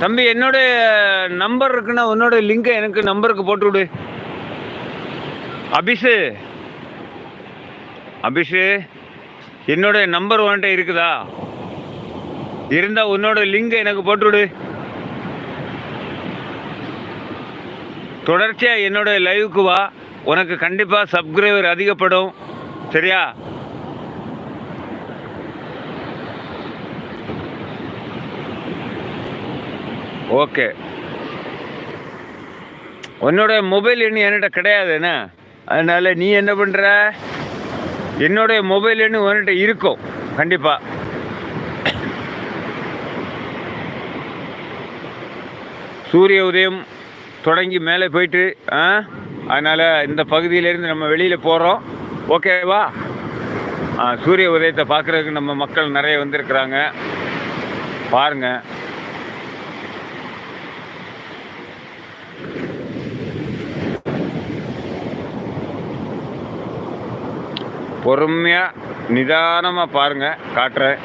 தம்பி, என்னோட நம்பர் இருக்குன்னா உன்னோட லிங்கை எனக்கு நம்பருக்கு போட்டு விடு. அபிஷு அபிஷு என்னோட நம்பர் உன்கிட்ட இருக்குதா? இருந்தா உன்னோட லிங்கை எனக்கு போட்டு விடு. தொடர்ச்சியா என்னோட லைவுக்கு வா, உனக்கு கண்டிப்பா சப்ஸ்கிரைபர் அதிகப்படும். சரியா? ஓகே. உன்னோட மொபைல் எண் என்கிட்ட கிடையாது என்ன, அதனால நீ என்ன பண்ற, என்னோட மொபைல் எண் உன்கிட்ட இருக்கும் கண்டிப்பா. சூரிய உதயம் தொடங்கி மேலே போயிட்டு அதனால் இந்த பகுதியிலேருந்து நம்ம வெளியில் போகிறோம். ஓகேவா? சூரிய உதயத்தை பார்க்குறதுக்கு நம்ம மக்கள் நிறைய வந்திருக்கிறாங்க, பாருங்கள். பொறுமையாக நிதானமாக பாருங்கள், காட்டுறேன்.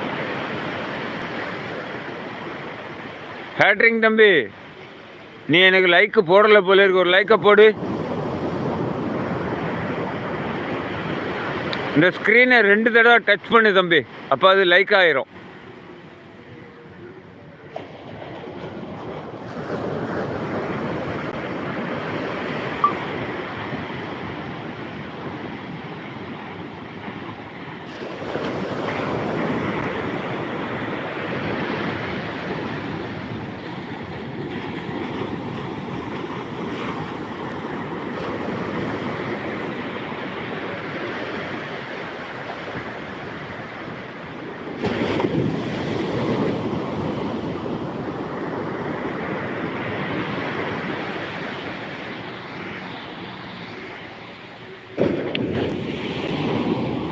ஹேட்ரிங் தம்பி, நீ எனக்கு லைக்கு போடலை போல இருக்கு, ஒரு லைக்கை போடு. இந்த ஸ்க்ரீனை 2 தடவை டச் பண்ணு தம்பி, அப்போ அது லைக் ஆயிரும்.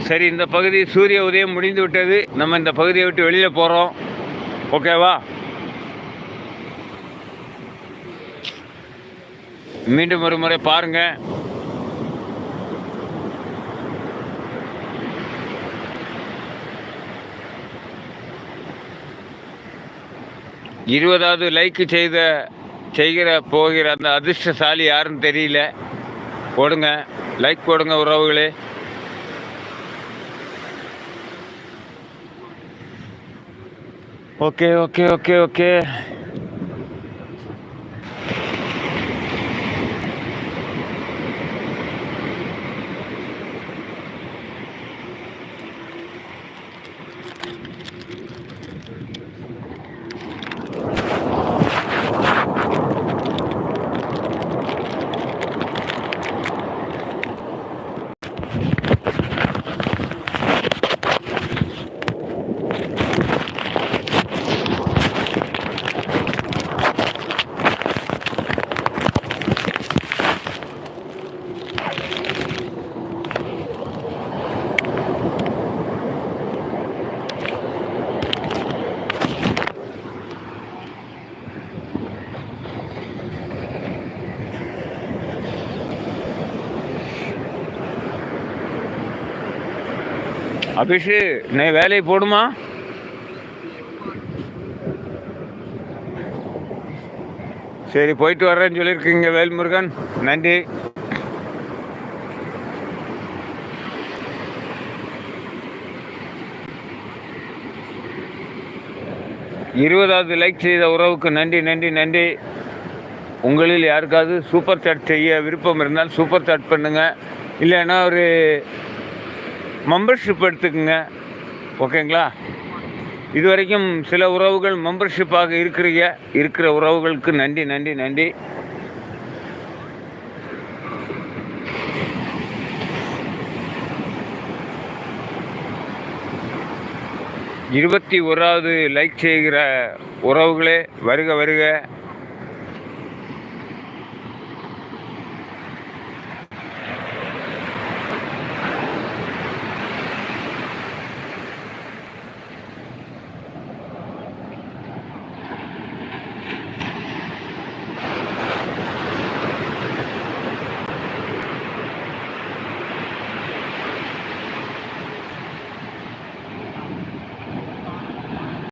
சரி, இந்த பகுதி சூரிய உதயம் முடிந்து விட்டது. நம்ம இந்த பகுதியை விட்டு வெளியில் போகிறோம். ஓகேவா? மீண்டும் ஒரு முறை பாருங்க. இருபதாவது லைக் போகிற அந்த அதிர்ஷ்டசாலி யாருன்னு தெரியல. போடுங்க, லைக் போடுங்க உறவுகளே. Okay okay okay okay. Abishu, நீ வேலையை போடுமா? சரி, போயிட்டு வர்றேன்னு சொல்லியிருக்கீங்க வேல்முருகன், நன்றி. இருபதாவது லைக் செய்த உறவுக்கு நன்றி நன்றி நன்றி. உங்களில் யாருக்காவது சூப்பர் சாட் செய்ய விருப்பம் இருந்தால் சூப்பர் சாட் பண்ணுங்கள், இல்லைன்னா ஒரு மெம்பர்ஷிப் எடுத்துக்குங்க. ஓகேங்களா? இது வரைக்கும் சில உறவுகள் மெம்பர்ஷிப்பாக இருக்கிற உறவுகளுக்கு நன்றி நன்றி நன்றி. இருபத்தி 1வது லைக் செய்கிற உறவுகளே வருக வருக.